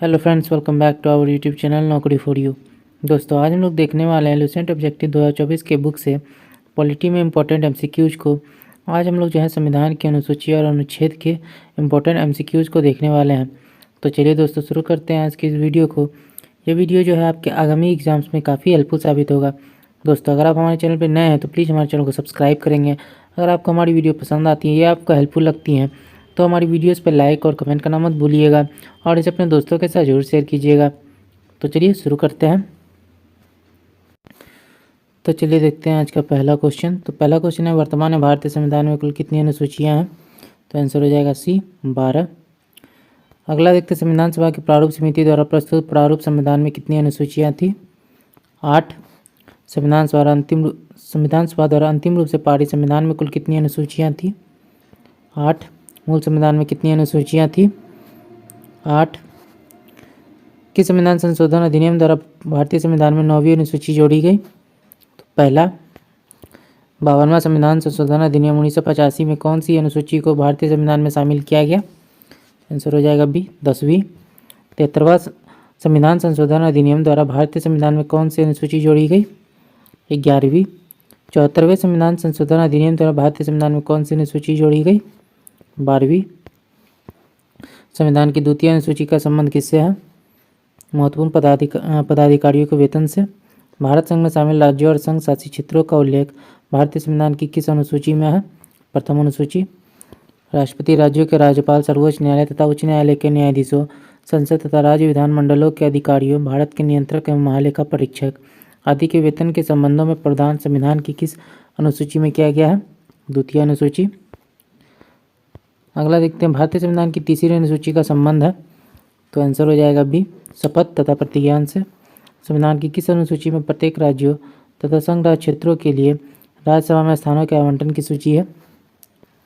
Hello friends, welcome back to our YouTube channel Naukri for you. दोस्तों, आज हम लोग देखने वाले हैं लुसेंट ऑब्जेक्टिव 2024 के बुक से पॉलिटी में इंपॉर्टेंट एमसीक्यूज़ को। आज हम लोग जो है संविधान की अनुसूची और अनुच्छेद के इंपॉर्टेंट एमसीक्यूज़ को देखने वाले हैं। तो चलिए दोस्तों, शुरू करते हैं आज की इस वीडियो को। ये वीडियो जो है आपके आगामी एग्जाम्स में काफ़ी हेल्पफुल साबित होगा। दोस्तों, अगर आप हमारे चैनल पर नए हैं तो प्लीज़ हमारे चैनल को सब्सक्राइब करेंगे। अगर आपको हमारी वीडियो पसंद आती है या आपको हेल्पफुल लगती हैं तो हमारी वीडियोस पे लाइक और कमेंट करना मत भूलिएगा और इसे अपने दोस्तों के साथ जरूर शेयर कीजिएगा। तो चलिए शुरू करते हैं। तो चलिए देखते हैं आज का पहला क्वेश्चन। तो पहला क्वेश्चन है, वर्तमान में भारतीय संविधान में कुल कितनी अनुसूचियां हैं? तो आंसर हो जाएगा सी, 12। अगला देखते हैं, संविधान सभा की प्रारूप समिति द्वारा प्रस्तुत प्रारूप संविधान में कितनी अनुसूचियाँ थी? 8। संविधान सभा द्वारा अंतिम रूप से पारित संविधान में कुल कितनी अनुसूचियाँ थी? 8। मूल संविधान में कितनी अनुसूचियाँ थी? 8। किस संविधान संशोधन अधिनियम द्वारा भारतीय संविधान में 9वीं अनुसूची जोड़ी गई? तो पहला। 52वां संविधान संशोधन अधिनियम 1985 में कौन सी अनुसूची को भारतीय संविधान में शामिल किया गया? आंसर हो जाएगा बी, 10वीं। 73वां संविधान संशोधन अधिनियम द्वारा भारतीय संविधान में कौन सी अनुसूची जोड़ी गई? 11वीं। 74वें संविधान संशोधन अधिनियम द्वारा भारतीय संविधान में कौन सी अनुसूची जोड़ी गई? 12वीं। संविधान की द्वितीय अनुसूची का संबंध किससे है? महत्वपूर्ण पदाधिकारियों के वेतन से। भारत संघ में शामिल राज्यों और संघ शासित क्षेत्रों का उल्लेख भारतीय संविधान की किस अनुसूची में है? प्रथम अनुसूची। राष्ट्रपति, राज्यों के राज्यपाल, सर्वोच्च न्यायालय तथा उच्च न्यायालय के न्यायाधीशों, संसद तथा राज्य विधानमंडलों के अधिकारियों, भारत के नियंत्रक एवं महालेखा परीक्षक आदि के वेतन के संबंधों में प्रावधान संविधान की किस अनुसूची में किया गया है? द्वितीय अनुसूची। अगला देखते हैं, भारतीय संविधान की तीसरी अनुसूची का संबंध है। तो आंसर हो जाएगा बी, शपथ तथा प्रतिज्ञान से। संविधान की किस अनुसूची में प्रत्येक राज्यों तथा संघ राज्य क्षेत्रों के लिए राज्यसभा में स्थानों के आवंटन की सूची है?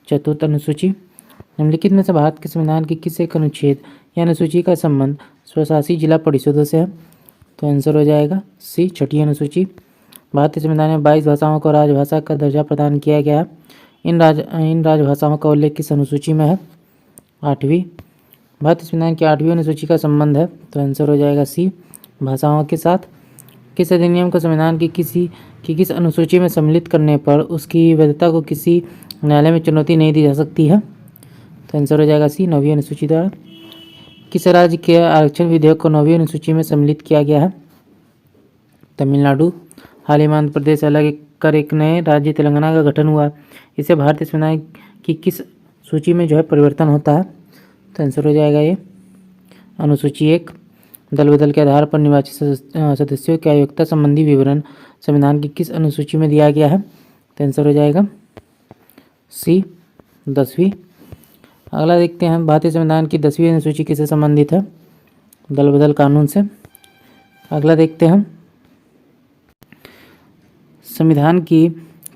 चतुर्थ अनुसूची। निम्नलिखित में से भारत के संविधान की किस एक अनुच्छेद या अनुसूची का संबंध स्वशासी जिला परिषदों से है? तो आंसर हो जाएगा सी, छठी अनुसूची। भारतीय संविधान में 22 भाषाओं को राजभाषा का दर्जा प्रदान किया गया है। इन राजभाषाओं का उल्लेख किस अनुसूची में है? 8वीं। भारतीय संविधान की 8वीं अनुसूची का संबंध है। तो आंसर हो जाएगा सी, भाषाओं के साथ। किस अधिनियम को संविधान की किस अनुसूची में सम्मिलित करने पर उसकी वैधता को किसी न्यायालय में चुनौती नहीं दी जा सकती है? तो आंसर हो जाएगा सी, 9वीं अनुसूची द्वारा। किस राज्य के आरक्षण विधेयक को 9वीं अनुसूची में सम्मिलित किया गया है? तमिलनाडु। हाल ही में आंध्र प्रदेश अलग कर एक नए राज्य तेलंगाना का गठन हुआ। इसे भारतीय संविधान की किस सूची में जो है परिवर्तन होता है? तो आंसर हो जाएगा ये अनुसूची 1। दल बदल के आधार पर निर्वाचित सदस्यों की आयोग्यता संबंधी विवरण संविधान की किस अनुसूची में दिया गया है? तो आंसर हो जाएगा सी, 10वीं। अगला देखते हैं, भारतीय संविधान की 10वीं अनुसूची किससे संबंधित है? दल बदल कानून से। अगला देखते हैं, संविधान की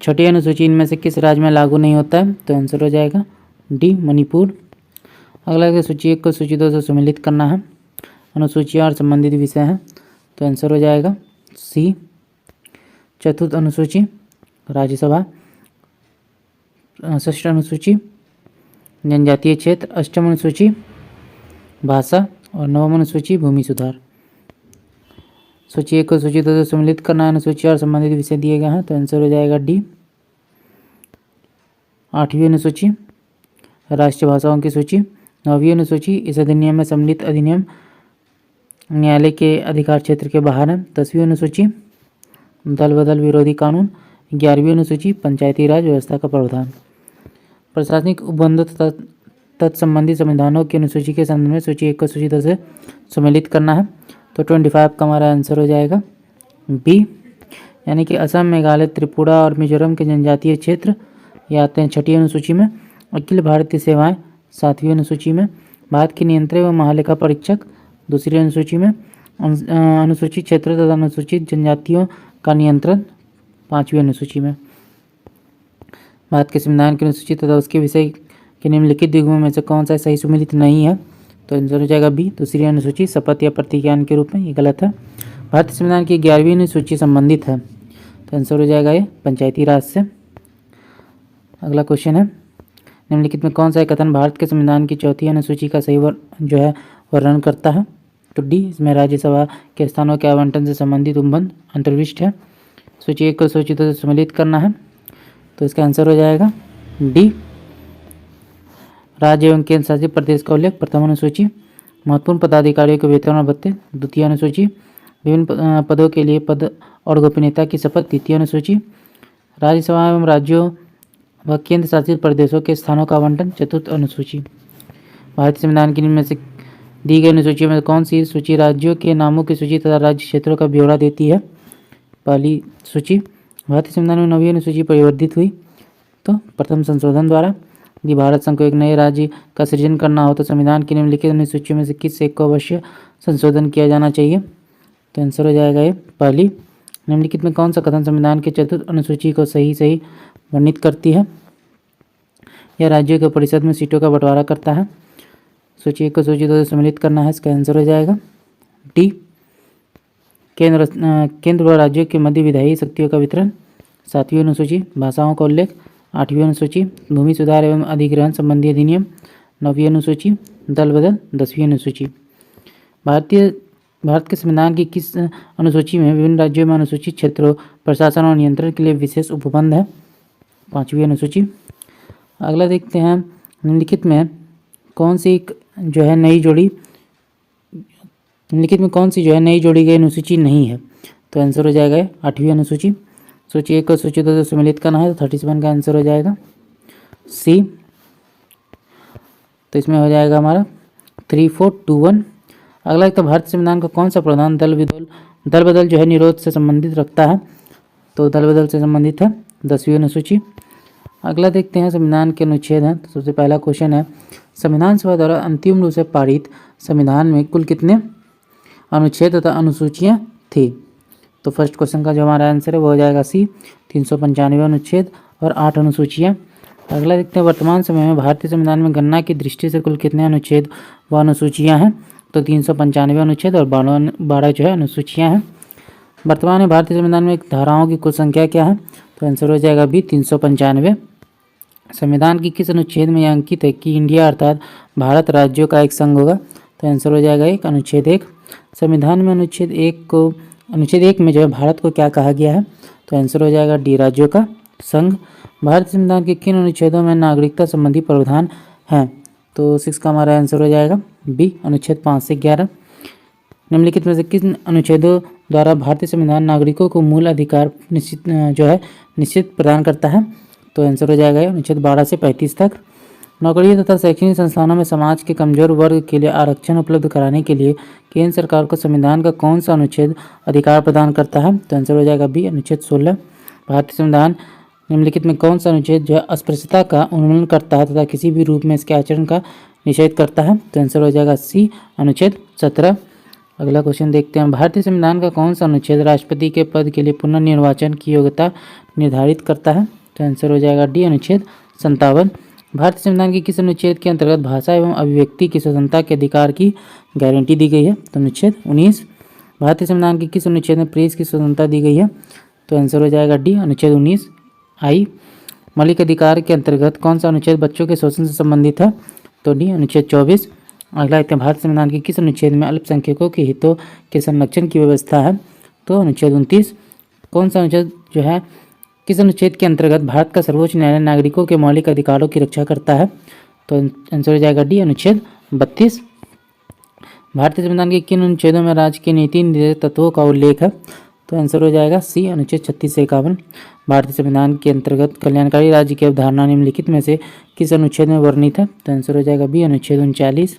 छठी अनुसूची इनमें से किस राज्य में लागू नहीं होता है? तो आंसर हो जाएगा डी, मणिपुर। अगला सूची 1 को सूची 2 से सम्मिलित करना है। अनुसूचियाँ और संबंधित विषय हैं। तो आंसर हो जाएगा सी, चतुर्थ अनुसूची राज्यसभा। षष्ठ अनुसूची जनजातीय क्षेत्र। अष्टम अनुसूची भाषा और नवम अनुसूची भूमि सुधार। सूची 1 को सूची 2 से सम्मिलित करना है। अनुसूची और संबंधित विषय दिए गए हैं। तो आंसर हो जाएगा डी, 8वीं अनुसूची राष्ट्रीय भाषाओं की सूची। 9वीं अनुसूची इस अधिनियम में सम्मिलित अधिनियम न्यायालय के अधिकार क्षेत्र के बाहर है। 10वीं अनुसूची दल बदल विरोधी कानून। 11वीं अनुसूची पंचायती राज व्यवस्था का प्रावधान। प्रशासनिक उपबंधों तथा तत्संबंधी संविधानों की अनुसूची के संबंध में सूची 1 को सूची 2 से सम्मिलित करना है। तो 25 का हमारा आंसर हो जाएगा बी, यानी कि असम, मेघालय, त्रिपुरा और मिजोरम के जनजातीय क्षेत्र ये आते हैं छठी अनुसूची में। अखिल भारतीय सेवाएं 7वीं अनुसूची में। भारत के नियंत्रक एवं महालेखा परीक्षक 2री अनुसूची में। अनुसूचित क्षेत्रों तथा अनुसूचित जनजातियों का नियंत्रण 5वीं अनुसूची में। भारत के संविधान की अनुसूची तथा उसके विषय के निम्नलिखित युग्मों में से कौन सा सही सम्मिलित नहीं है? तो आंसर हो जाएगा बी, 2री अनुसूची शपथ या प्रतिज्ञान के रूप में। ये गलत है। भारतीय संविधान की 11वीं अनुसूची संबंधित है। तो आंसर हो जाएगा ये पंचायती राज से। अगला क्वेश्चन है, निम्नलिखित में कौन सा कथन भारत के संविधान की 4थी अनुसूची का सही वर्णन करता है? तो डी, इसमें राज्यसभा के स्थानों के आवंटन से संबंधित उपबंध अंतर्विष्ट है। सूची 1 को सूची 2 से सम्मिलित करना है, तो इसका आंसर हो जाएगा डी, राज्य एवं केंद्र शासित प्रदेश का उल्लेख प्रथम अनुसूची। महत्वपूर्ण पदाधिकारियों के वेतन और भत्ते द्वितीय अनुसूची। विभिन्न पदों के लिए पद और गोपनीयता की शपथ तृतीय अनुसूची। राज्यसभा एवं राज्यों व केंद्र शासित प्रदेशों के स्थानों का आवंटन चतुर्थ अनुसूची। भारतीय संविधान की निम्न में से दी गई अनुसूची में कौन सी सूची राज्यों के नामों की सूची तथा राज्य क्षेत्रों का ब्यौरा देती है? पहली सूची। भारतीय संविधान में 9वीं अनुसूची परिवर्तित हुई तो प्रथम संशोधन द्वारा। यदि भारत संघ को एक नए राज्य का सृजन करना हो तो संविधान की निम्नलिखित अनुसूची में से किस एक को अवश्य संशोधन किया जाना चाहिए? तो आंसर हो जाएगा ये पहली। निम्नलिखित में कौन सा कथन संविधान के चतुर्थ अनुसूची को सही वर्णित करती है? यह राज्यों के परिषद में सीटों का बंटवारा करता है। सूची 1 को सूची 2 से सम्मिलित करना है, इसका आंसर हो जाएगा डी, केंद्र व राज्यों के मध्य विधायी शक्तियों का वितरण। 7वीं अनुसूची भाषाओं का उल्लेख। 8वीं अनुसूची भूमि सुधार एवं अधिग्रहण संबंधी अधिनियम। 9वीं अनुसूची दल बदल। 10वीं अनुसूची। भारत के संविधान की किस अनुसूची में विभिन्न राज्यों में अनुसूचित क्षेत्रों प्रशासन और नियंत्रण के लिए विशेष उपबंध है? 5वीं अनुसूची। अगला देखते हैं निम्नलिखित में कौन सी जो है नई जोड़ी गई अनुसूची नहीं है? तो आंसर हो जाएगा 8वीं अनुसूची। सूची 1 को सूची 2 से सम्मिलित करना है, तो 37 का आंसर हो जाएगा सी। तो इसमें हो जाएगा हमारा 3421। अगला एक तो भारतीय संविधान का कौन सा प्रावधान दल बदल जो है निरोध से संबंधित रखता है? तो दल बदल से संबंधित है 10वीं अनुसूची। अगला देखते हैं संविधान के अनुच्छेद हैं। तो सबसे पहला क्वेश्चन है, संविधान सभा द्वारा अंतिम रूप से पारित संविधान में कुल कितने अनुच्छेद तथा अनुसूचियाँ थी? तो फर्स्ट क्वेश्चन का जो हमारा आंसर है वो हो जाएगा सी, 395 अनुच्छेद और 8 अनुसूचियाँ। अगला देखते हैं वर्तमान समय में भारतीय संविधान में गणना की दृष्टि से कुल कितने अनुच्छेद व अनुसूचियाँ हैं? तो 395 अनुच्छेद और 12 जो है अनुसूचियाँ हैं। वर्तमान में भारतीय संविधान में धाराओं की कुल संख्या क्या है? तो आंसर हो जाएगा बी, 395। संविधान की किस अनुच्छेद में यह अंकित है कि इंडिया अर्थात भारत राज्यों का एक संघ होगा? तो आंसर हो जाएगा एक, अनुच्छेद 1। संविधान में अनुच्छेद 1 में जो है भारत को क्या कहा गया है? तो आंसर हो जाएगा डी, राज्यों का संघ। भारतीय संविधान के किन अनुच्छेदों में नागरिकता संबंधी प्रावधान हैं? तो 6 का हमारा आंसर हो जाएगा बी, अनुच्छेद 5 से 11। निम्नलिखित में से किन अनुच्छेदों द्वारा भारतीय संविधान नागरिकों को मूल अधिकार निश्चित प्रदान करता है? तो आंसर हो जाएगा अनुच्छेद 12 से 35 तक। नौकरी तथा शैक्षणिक संस्थानों में समाज के कमजोर वर्ग के लिए आरक्षण उपलब्ध कराने के लिए केंद्र सरकार को संविधान का कौन सा अनुच्छेद अधिकार प्रदान करता है? तो आंसर हो जाएगा बी, अनुच्छेद 16। भारतीय संविधान निम्नलिखित में कौन सा अनुच्छेद जो है अस्पृश्यता का उन्मूलन करता है तथा किसी भी रूप में इसके आचरण का निषेध करता है? तो आंसर हो जाएगा सी, अनुच्छेद 17। अगला क्वेश्चन देखते हैं, भारतीय संविधान का कौन सा अनुच्छेद राष्ट्रपति के पद के लिए पुनर्निर्वाचन की योग्यता निर्धारित करता है? तो आंसर हो जाएगा डी, अनुच्छेद 57। भारतीय संविधान के किस अनुच्छेद के अंतर्गत भाषा एवं अभिव्यक्ति की स्वतंत्रता के अधिकार की गारंटी दी गई है? तो अनुच्छेद 19। भारतीय संविधान के किस अनुच्छेद में प्रेस की स्वतंत्रता दी गई है? तो आंसर हो जाएगा डी, अनुच्छेद 19 आई। मौलिक अधिकार के अंतर्गत कौन सा अनुच्छेद बच्चों के शोषण से संबंधित है? तो डी, अनुच्छेद 24। अगला एक भारतीय संविधान के किस अनुच्छेद में अल्पसंख्यकों के हितों के संरक्षण की व्यवस्था है? तो अनुच्छेद 29। कौन सा अनुच्छेद जो है किस अनुच्छेद के अंतर्गत भारत का सर्वोच्च न्यायालय नागरिकों के मौलिक अधिकारों की रक्षा करता है? तो आंसर हो जाएगा डी, अनुच्छेद 32। भारतीय संविधान के किन अनुच्छेदों में राज्य के नीति निर्देशक तत्वों का उल्लेख है? तो आंसर हो जाएगा सी, अनुच्छेद 36 से 51। भारतीय संविधान के अंतर्गत कल्याणकारी राज्य की अवधारणा निम्नलिखित में से किस अनुच्छेद में वर्णित है? तो आंसर हो जाएगा बी, अनुच्छेद 39।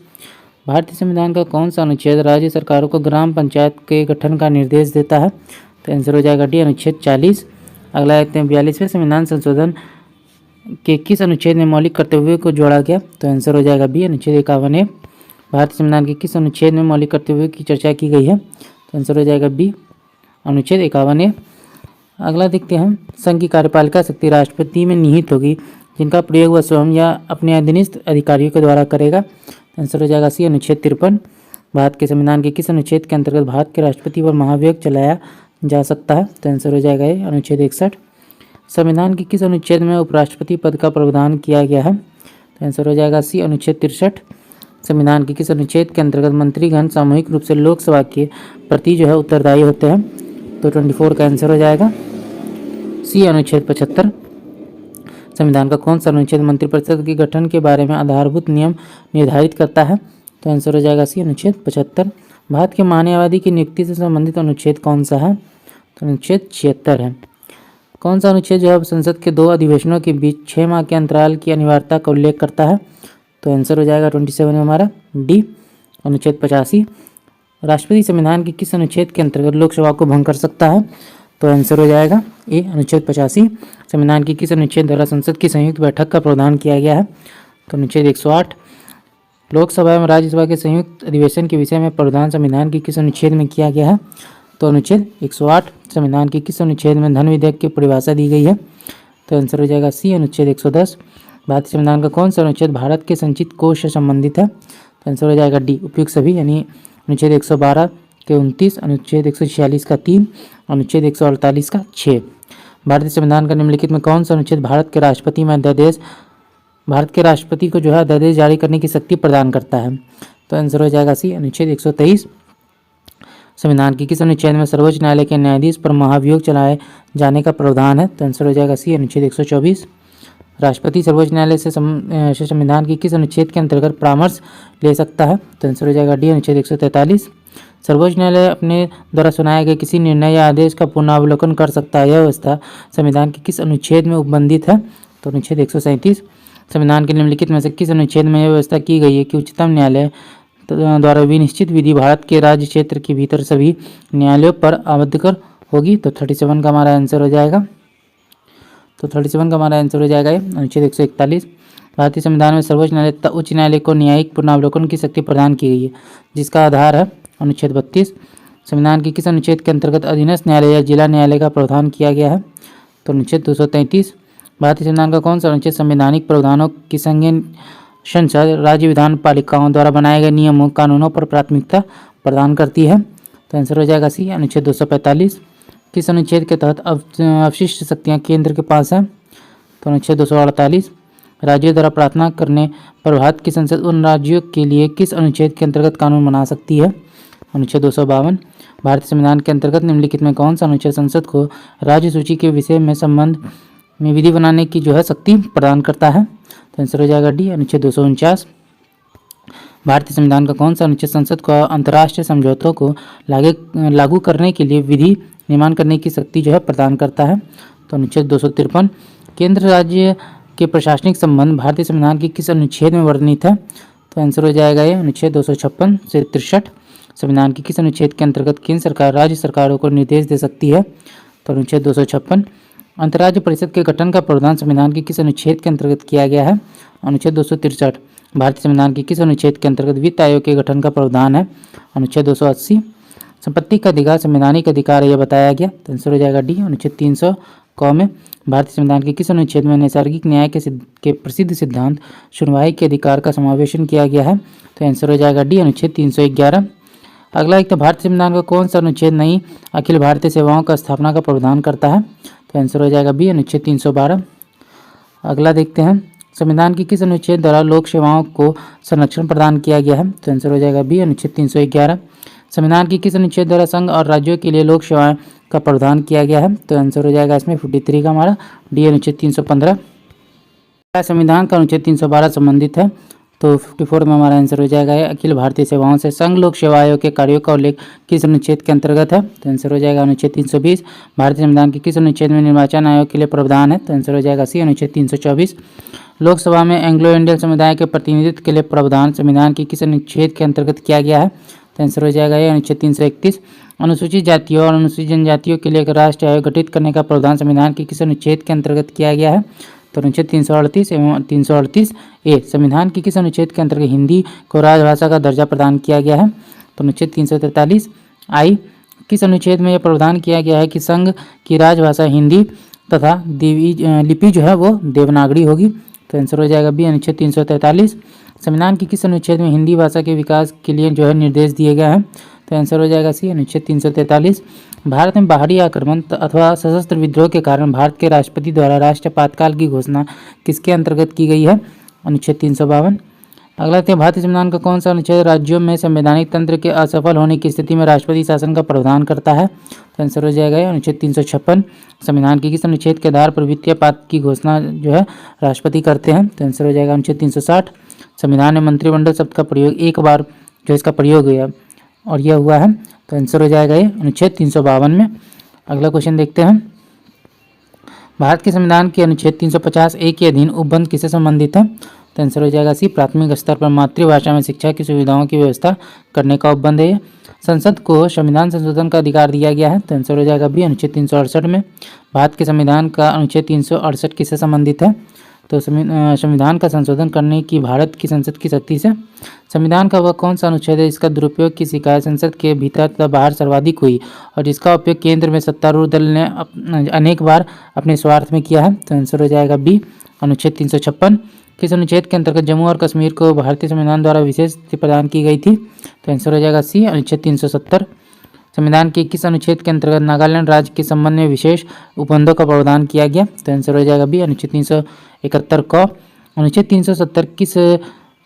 भारतीय संविधान का कौन सा अनुच्छेद राज्य सरकारों को ग्राम पंचायत के गठन का निर्देश देता है? तो आंसर हो जाएगा डी, अनुच्छेद 40। अगला देखते हैं 42वें संविधान संशोधन के किस अनुच्छेद में मौलिक कर्तव्यों को जोड़ा गया? तो आंसर हो जाएगा बी, अनुच्छेद 51। भारतीय संविधान के किस अनुच्छेद में मौलिक कर्तव्यों की चर्चा की गई है? तो आंसर हो जाएगा बी, अनुच्छेद 51। अगला देखते हैं संघ की कार्यपालिका शक्ति राष्ट्रपति में निहित होगी जिनका प्रयोग वह स्वयं या अपने अधीनस्थ अधिकारियों के द्वारा करेगा? आंसर हो जाएगा सी, अनुच्छेद 53। भारत के संविधान के किस अनुच्छेद के अंतर्गत भारत के राष्ट्रपति पर महाभियोग चलाया जा सकता है? तो आंसर हो जाएगा ये, अनुच्छेद 61। संविधान के किस अनुच्छेद में उपराष्ट्रपति पद का प्रावधान किया गया है? तो आंसर हो जाएगा सी, अनुच्छेद 63। संविधान के किस अनुच्छेद के अंतर्गत मंत्रीगण सामूहिक रूप से लोकसभा के प्रति जो है उत्तरदायी होते हैं? तो 24 का आंसर हो जाएगा सी, अनुच्छेद 75। संविधान का कौन सा अनुच्छेद मंत्रिपरिषद के गठन के बारे में आधारभूत नियम निर्धारित करता है? तो आंसर हो जाएगा सी, अनुच्छेद 75। भारत के महान्यायवादी की नियुक्ति से संबंधित अनुच्छेद कौन सा है? तो अनुच्छेद 76 है। कौन सा अनुच्छेद जो है संसद के 2 अधिवेशनों के बीच 6 माह के अंतराल की अनिवार्यता का उल्लेख करता है? तो आंसर हो जाएगा 27 में हमारा डी, अनुच्छेद 85। राष्ट्रपति संविधान के किस अनुच्छेद के अंतर्गत लोकसभा को भंग कर सकता है? तो आंसर हो जाएगा ए, अनुच्छेद 85। संविधान के किस अनुच्छेद द्वारा संसद की संयुक्त बैठक का प्रावधान किया गया है? तो अनुच्छेद 108। लोकसभा एवं राज्यसभा के संयुक्त अधिवेशन के विषय में प्रावधान संविधान के किस अनुच्छेद में किया गया है? तो अनुच्छेद 108। संविधान के किस अनुच्छेद में धन विधेयक की परिभाषा दी गई है? तो आंसर हो जाएगा सी, अनुच्छेद 110। भारतीय संविधान का कौन सा अनुच्छेद भारत के संचित कोष से संबंधित है? तो आंसर हो जाएगा डी, उपयुक्त सभी, यानी अनुच्छेद 112 के 29, अनुच्छेद 146 का 3, अनुच्छेद 148 का 6। भारतीय संविधान का निम्नलिखित में कौन सा अनुच्छेद भारत के राष्ट्रपति को जो है अध्यादेश जारी करने की शक्ति प्रदान करता है? तो आंसर हो जाएगा सी, अनुच्छेद 123। संविधान के किस अनुच्छेद में सर्वोच्च न्यायालय के न्यायाधीश पर महाभियोग चलाए जाने का प्रावधान है? तो आंसर हो जाएगा सी, अनुच्छेद 124। राष्ट्रपति सर्वोच्च न्यायालय से संविधान के किस अनुच्छेद के अंतर्गत परामर्श ले सकता है? तो आंसर हो जाएगा डी, अनुच्छेद 143। सर्वोच्च न्यायालय अपने द्वारा सुनाए गए किसी निर्णय या आदेश का पुनरावलोकन कर सकता है, यह व्यवस्था संविधान के किस अनुच्छेद में उपबंधित है? तो अनुच्छेद 137। संविधान के निम्नलिखित में से किस अनुच्छेद में यह व्यवस्था की गई है कि उच्चतम न्यायालय द्वारा विनिश्चित विधि भारत के राज्य क्षेत्र के भीतर सभी न्यायालयों पर आबद्धकर होगी? तो 37 का हमारा आंसर हो जाएगा। तो 37 का हमारा आंसर हो जाएगा अनुच्छेद 141। भारतीय संविधान में सर्वोच्च न्यायालय तथा उच्च न्यायालय को न्यायिक पुनरावलोकन की शक्ति प्रदान की गई है, जिसका आधार है अनुच्छेद 32। संविधान के किस अनुच्छेद के अंतर्गत अधीनस्थ न्यायालय या जिला न्यायालय का प्रावधान किया गया है? तो अनुच्छेद 233। भारतीय संविधान का कौन सा अनुच्छेद संवैधानिक प्रावधानों की संघीय संसद राज्य विधान पालिकाओं द्वारा बनाए गए नियमों कानूनों पर प्राथमिकता प्रदान करती है? तो आंसर हो जाएगा सी, अनुच्छेद 245। किस अनुच्छेद के तहत अवशिष्ट शक्तियाँ केंद्र के पास हैं? तो अनुच्छेद 248। राज्यों द्वारा प्रार्थना करने पर भारत की संसद उन राज्यों के लिए किस अनुच्छेद के अंतर्गत कानून बना सकती है? अनुच्छेद 252। भारतीय संविधान के अंतर्गत निम्नलिखित में कौन सा अनुच्छेद संसद को राज्य सूची के विषय में संबंध में विधि बनाने की जो है शक्ति प्रदान करता है? तो आंसर हो जाएगा डी, अनुच्छेद 249। भारतीय संविधान का कौन सा अनुच्छेद संसद को अंतर्राष्ट्रीय समझौतों को लागू करने के लिए विधि निर्माण करने की शक्ति जो है प्रदान करता है? तो अनुच्छेद 253। केंद्र राज्य के प्रशासनिक संबंध भारतीय संविधान के किस अनुच्छेद में वर्णित है? तो आंसर हो जाएगा ये अनुच्छेद 256 से 63। संविधान के किस अनुच्छेद के अंतर्गत केंद्र सरकार राज्य सरकारों को निर्देश दे सकती है? तो अनुच्छेद 256। अंतर्राज्य परिषद के गठन का प्रावधान संविधान के किस अनुच्छेद के अंतर्गत किया गया है? अनुच्छेद 263। भारतीय संविधान के किस अनुच्छेद के अंतर्गत वित्त आयोग के गठन का प्रावधान है? अनुच्छेद 280। संपत्ति का अधिकार संवैधानिक अधिकार है, यह बताया गया। तो आंसर हो जाएगा डी, अनुच्छेद 300 क में। भारतीय संविधान के किस अनुच्छेद में नैसर्गिक न्याय के प्रसिद्ध सिद्धांत सुनवाई के अधिकार का समावेशन किया गया है? तो आंसर हो जाएगा डी, अनुच्छेद 311। अगला एक तो भारतीय संविधान का कौन सा अनुच्छेद नई अखिल भारतीय सेवाओं का स्थापना का प्रावधान करता है? तो आंसर हो जाएगा बी, अनुच्छेद 312। अगला देखते हैं संविधान के किस अनुच्छेद द्वारा लोक सेवाओं को संरक्षण प्रदान किया गया है? तो आंसर हो जाएगा बी, अनुच्छेद 311। संविधान के किस अनुच्छेद द्वारा संघ और राज्यों के लिए लोक सेवाएं का प्रावधान किया गया है? तो आंसर हो जाएगा इसमें 53 का हमारा डी, अनुच्छेद 315। संविधान का अनुच्छेद 312 संबंधित है? तो 54 में हमारा आंसर हो जाएगा अखिल भारतीय सेवाओं से संघ लोक सेवा आयोग के कार्यों का उल्लेख किस अनुच्छेद के अंतर्गत है? तो आंसर हो जाएगा अनुच्छेद 320। भारतीय संविधान के किस अनुच्छेद में निर्वाचन आयोग के लिए प्रावधान है? तो आंसर हो जाएगा सी, अनुच्छेद 324। लोकसभा में एंग्लो इंडियन समुदाय के प्रतिनिधित्व के लिए प्रावधान संविधान के किस अनुच्छेद के अंतर्गत किया गया है? तो आंसर हो जाएगा ये अनुच्छेद 331। अनुसूचित जातियों और अनुसूचित जनजातियों के लिए एक राष्ट्रीय आयोग गठित करने का प्रावधान संविधान के किस अनुच्छेद के अंतर्गत किया गया है? तो अनुच्छेद 338 एवं 338 ए। संविधान के किस अनुच्छेद के अंतर्गत हिंदी को राजभाषा का दर्जा प्रदान किया गया है? तो अनुच्छेद 343 आई। किस अनुच्छेद में यह प्रावधान किया गया है कि संघ की राजभाषा हिंदी तथा लिपि जो है वो देवनागरी होगी? तो आंसर हो जाएगा बी, अनुच्छेद 343। संविधान के किस अनुच्छेद में हिंदी भाषा के विकास के लिए जो है निर्देश दिए गए हैं? तो आंसर हो जाएगा सी, अनुच्छेद 343। भारत में बाहरी आक्रमण अथवा सशस्त्र विद्रोह के कारण भारत के राष्ट्रपति द्वारा राष्ट्रीय आपातकाल की घोषणा किसके अंतर्गत की गई है? अनुच्छेद 352। अगला देखते हैं भारतीय संविधान का कौन सा अनुच्छेद राज्यों में संवैधानिक तंत्र के असफल होने की स्थिति में राष्ट्रपति शासन का प्रावधान करता है? तो आंसर हो जाएगा अनुच्छेद 356। संविधान के किस अनुच्छेद के आधार पर वित्तीय पात्र की घोषणा जो है राष्ट्रपति करते हैं? तो आंसर हो जाएगा अनुच्छेद 360। संविधान में मंत्रिमंडल शब्द का प्रयोग एक बार जो इसका प्रयोग हुआ और यह हुआ है, तो आंसर हो जाएगा ये अनुच्छेद 352 में। अगला क्वेश्चन देखते हैं, भारत के संविधान के अनुच्छेद 350 के अधीन उपबंध किससे संबंधित है? तो आंसर हो जाएगा सी, प्राथमिक स्तर पर मातृभाषा में शिक्षा की सुविधाओं की व्यवस्था करने का उपबंध है। संसद को संविधान संशोधन का अधिकार दिया गया है, तो आंसर हो जाएगा बी, अनुच्छेद 368 में। भारत के संविधान का अनुच्छेद 368 किससे संबंधित है? तो संविधान का संशोधन करने की भारत की संसद की शक्ति से। संविधान का वह कौन सा अनुच्छेद है जिसका दुरुपयोग की शिकायत संसद के भीतर तथा बाहर सर्वाधिक हुई और जिसका उपयोग केंद्र में सत्तारूढ़ दल ने अनेक बार अपने स्वार्थ में किया है? तो आंसर हो जाएगा बी, अनुच्छेद 356। किस अनुच्छेद के अंतर्गत जम्मू और कश्मीर को भारतीय संविधान द्वारा विशेष स्थिति प्रदान की गई थी? तो आंसर हो जाएगा सी, अनुच्छेद 370। संविधान के किस अनुच्छेद के अंतर्गत नागालैंड राज्य के संबंध में विशेष उपबंधों का प्रावधान किया गया? तो आंसर हो जाएगा बी, अनुच्छेद 371 क। अनुच्छेद 370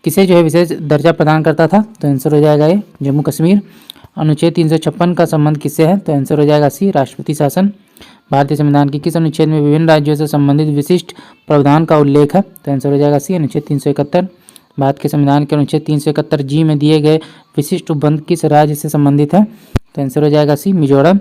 किसे जो है विशेष दर्जा प्रदान करता था? तो आंसर हो जाएगा ये जम्मू कश्मीर। अनुच्छेद 356 का संबंध किससे है? तो आंसर हो जाएगा सी, राष्ट्रपति शासन। भारतीय संविधान के किस अनुच्छेद में विभिन्न राज्यों से संबंधित विशिष्ट प्रावधान का उल्लेख है? तो आंसर हो जाएगा सी, अनुच्छेद 371। भारत के संविधान के अनुच्छेद 371 जी में दिए गए विशिष्ट उपबंध किस राज्य से संबंधित है? तो आंसर हो जाएगा सी, मिजोरम।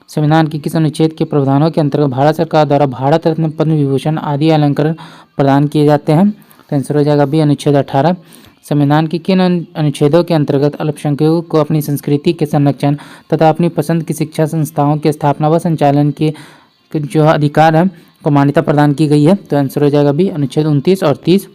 संविधान के किस अनुच्छेद के प्रावधानों के अंतर्गत भारत सरकार द्वारा भारत रत्न, पद्म विभूषण आदि अलंकरण प्रदान किए जाते हैं? तो आंसर हो जाएगा बी, अनुच्छेद 18। संविधान के किन अनुच्छेदों के अंतर्गत अल्पसंख्यकों को अपनी संस्कृति के संरक्षण तथा अपनी पसंद की शिक्षा संस्थाओं के स्थापना व संचालन के जो अधिकार है को मान्यता प्रदान की गई है? तो आंसर हो जाएगा बी, अनुच्छेद 29 और 30।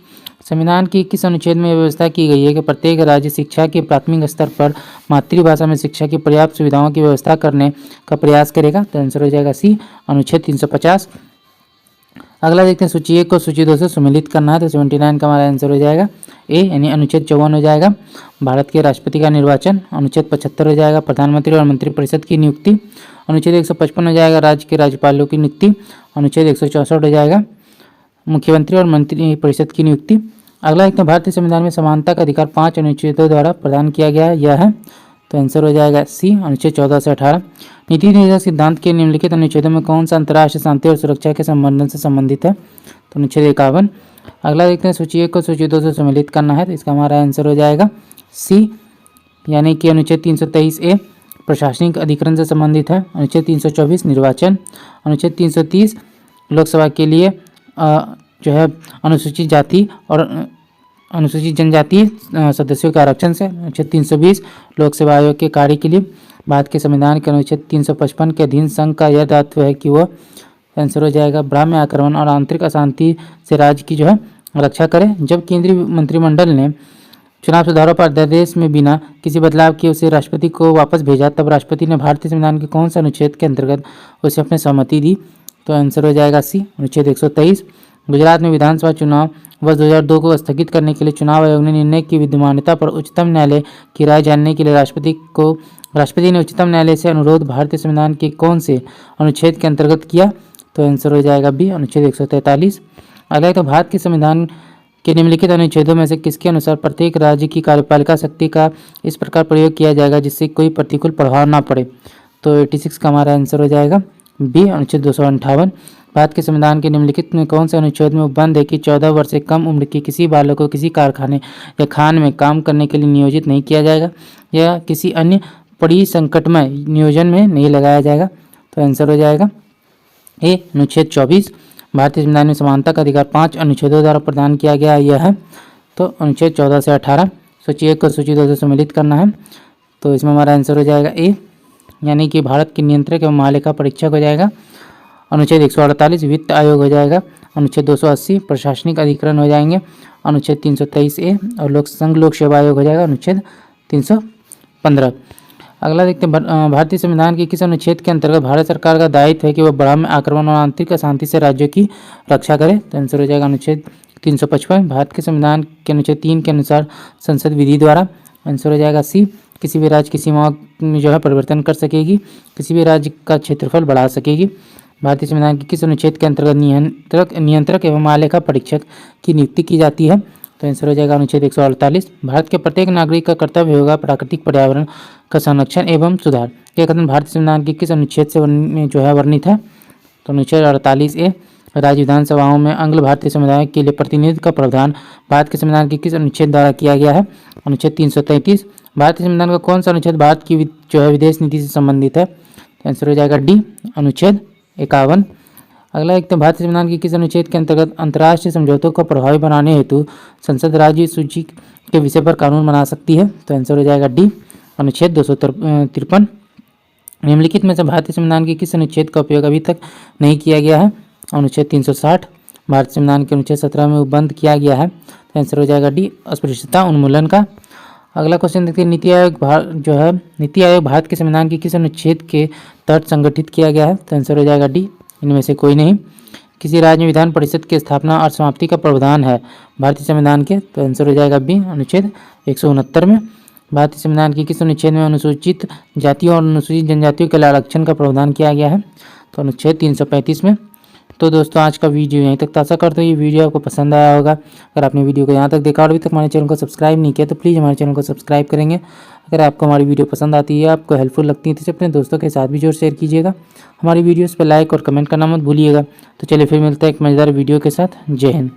संविधान की किस अनुच्छेद में व्यवस्था की गई है कि प्रत्येक राज्य शिक्षा के प्राथमिक स्तर पर मातृभाषा में शिक्षा की पर्याप्त सुविधाओं की व्यवस्था करने का प्रयास करेगा? तो आंसर हो जाएगा सी, अनुच्छेद 350। अगला देखते हैं, सूची 1 को सूची 2 से सम्मिलित करना है, तो 79 का हमारा आंसर हो जाएगा ए, यानी अनुच्छेद 54 हो जाएगा, भारत के राष्ट्रपति का निर्वाचन। अनुच्छेद 75 हो जाएगा, प्रधानमंत्री और मंत्रिपरिषद की नियुक्ति। अनुच्छेद 155 हो जाएगा, राज्य के राज्यपालों की नियुक्ति। अनुच्छेद 164 हो जाएगा, मुख्यमंत्री और मंत्रिपरिषद की नियुक्ति। अगला एक, भारतीय संविधान में समानता का अधिकार 5 अनुच्छेदों द्वारा प्रदान किया गया है, यह है? तो आंसर हो जाएगा सी, अनुच्छेद 14 से 18। नीति निर्देशक सिद्धांत के निम्नलिखित अनुच्छेदों में कौन सा अंतर्राष्ट्रीय शांति और सुरक्षा के संबंधन से संबंधित है? तो अनुच्छेद 51। अगला देखते हैं, सूची 1 को सूची 2 से सम्मिलित करना है, तो इसका हमारा आंसर हो जाएगा सी, यानी कि अनुच्छेद 323 ए प्रशासनिक अधिकरण से संबंधित है। अनुच्छेद 324 निर्वाचन। अनुच्छेद 330 लोकसभा के लिए जो है अनुसूचित जाति और अनुसूचित जनजाति सदस्यों के आरक्षण से। अनुच्छेद 320 लोक सेवा आयोग के कार्य के लिए। भारत के संविधान के अनुच्छेद 355 के अधीन संघ का यह दायित्व है कि वह, आंसर हो जाएगा ब्राह्म्य आक्रमण और आंतरिक अशांति से राज्य की जो है रक्षा करे। जब केंद्रीय मंत्रिमंडल ने चुनाव सुधारों पर अध्यादेश में बिना किसी बदलाव किए उसे राष्ट्रपति को वापस भेजा, तब राष्ट्रपति ने भारतीय संविधान के कौन से अनुच्छेद के अंतर्गत उसे अपनी सहमति दी? तो आंसर हो जाएगा सी, अनुच्छेद 123। गुजरात में विधानसभा चुनाव वर्ष 2002 को स्थगित करने के लिए चुनाव आयोग ने निर्णय की विद्यमानता पर उच्चतम न्यायालय की राय जानने के लिए राष्ट्रपति ने उच्चतम न्यायालय से अनुरोध भारतीय संविधान के कौन से अनुच्छेद के अंतर्गत किया? तो आंसर हो जाएगा बी, अनुच्छेद 143। अगला तो भारत के संविधान के निम्नलिखित अनुच्छेदों में से किसके अनुसार प्रत्येक राज्य की कार्यपालिका शक्ति का इस प्रकार प्रयोग किया जाएगा जिससे कोई प्रतिकूल प्रभाव ना पड़े? तो 86 का हमारा आंसर हो जाएगा बी, अनुच्छेद 258। भारत के संविधान के निम्नलिखित में कौन से अनुच्छेद में उपबंध है कि 14 वर्ष से कम उम्र के किसी बालक को किसी कारखाने या खान में काम करने के लिए नियोजित नहीं किया जाएगा या किसी अन्य परिसंकटमय नियोजन में नहीं लगाया जाएगा? तो आंसर हो जाएगा ए, अनुच्छेद 24। भारतीय संविधान में समानता का अधिकार 5 अनुच्छेदों द्वारा प्रदान किया गया, यह है? तो अनुच्छेद 14 से 18। सूची 1 को सूची 2 से सम्मिलित करना है, तो इसमें हमारा आंसर हो जाएगा ए, यानी कि भारत के नियंत्रक एवं महालेखा परीक्षक हो जाएगा। अनुच्छेद 148 वित्त आयोग हो जाएगा। अनुच्छेद 280 प्रशासनिक अधिकरण हो जाएंगे। अनुच्छेद 323 ए और संघ लोक सेवा आयोग हो जाएगा अनुच्छेद 315। अगला देखते हैं, भारतीय संविधान के किस अनुच्छेद के अंतर्गत भारत सरकार का दायित्व है कि वह ब्राह्म्य आक्रमण और आंतरिक अशांति से राज्यों की रक्षा करे? तो आंसर हो जाएगा अनुच्छेद 355। भारत के संविधान के अनुच्छेद 3 के अनुसार संसद विधि द्वारा, आंसर हो जाएगा सी, किसी भी राज्य की सीमाओं में जो है परिवर्तन कर सकेगी, किसी भी राज्य का क्षेत्रफल बढ़ा सकेगी। भारतीय संविधान के किस अनुच्छेद के अंतर्गत नियंत्रक एवं महालेखा परीक्षक की नियुक्ति की जाती है? तो तो आंसर हो जाएगा अनुच्छेद 148। भारत के प्रत्येक नागरिक का कर्तव्य होगा प्राकृतिक पर्यावरण का संरक्षण एवं सुधार। यह कथन भारतीय संविधान के किस अनुच्छेद से वर्णित है? तो अनुच्छेद 48A। राज्य विधानसभाओं में अंग्ल भारतीय समुदाय के लिए प्रतिनिधित्व का प्रावधान भारत के संविधान के किस अनुच्छेद द्वारा किया गया है? अनुच्छेद 333। भारतीय संविधान का कौन सा अनुच्छेद भारत की विदेश नीति से संबंधित है? आंसर हो जाएगा डी, अनुच्छेद 51। अगला एक तो भारतीय संविधान के किस अनुच्छेद के अंतर्गत अंतर्राष्ट्रीय समझौतों को प्रभावी बनाने हेतु संसद राज्य सूची के विषय पर कानून बना सकती है? तो आंसर हो जाएगा डी, अनुच्छेद 253। निम्नलिखित में से भारतीय संविधान के किस अनुच्छेद का उपयोग अभी तक नहीं किया गया है? अनुच्छेद 360। भारतीय संविधान के अनुच्छेद 17 में बंद किया गया है। तो आंसर हो जाएगा डी, अस्पृश्यता उन्मूलन का। अगला क्वेश्चन देखते हैं, नीति आयोग भारत के संविधान के किस अनुच्छेद के तहत संगठित किया गया है? तो आंसर हो जाएगा डी, इनमें से कोई नहीं। किसी राज्य में विधान परिषद की स्थापना और समाप्ति का प्रावधान है भारतीय संविधान के? तो आंसर हो जाएगा बी, अनुच्छेद 169 में। भारतीय संविधान के किस अनुच्छेद में अनुसूचित जातियों और अनुसूचित जनजातियों के लिए आरक्षण का प्रावधान किया गया है? तो अनुच्छेद 335 में। तो दोस्तों आज का वीडियो यहीं तक। आशा करते हो ये वीडियो आपको पसंद आया होगा। अगर आपने वीडियो को यहाँ तक देखा और अभी तक हमारे चैनल को सब्सक्राइब नहीं किया तो प्लीज़ हमारे चैनल को सब्सक्राइब करेंगे। अगर आपको हमारी वीडियो पसंद आती है, आपको हेल्पफुल लगती है तो इसे अपने दोस्तों के साथ भी जरूर शेयर कीजिएगा। हमारी वीडियोज़ पर लाइक और कमेंट करना मत भूलिएगा। तो चलिए फिर मिलते हैं एक मज़ेदार वीडियो के साथ। जय हिंद।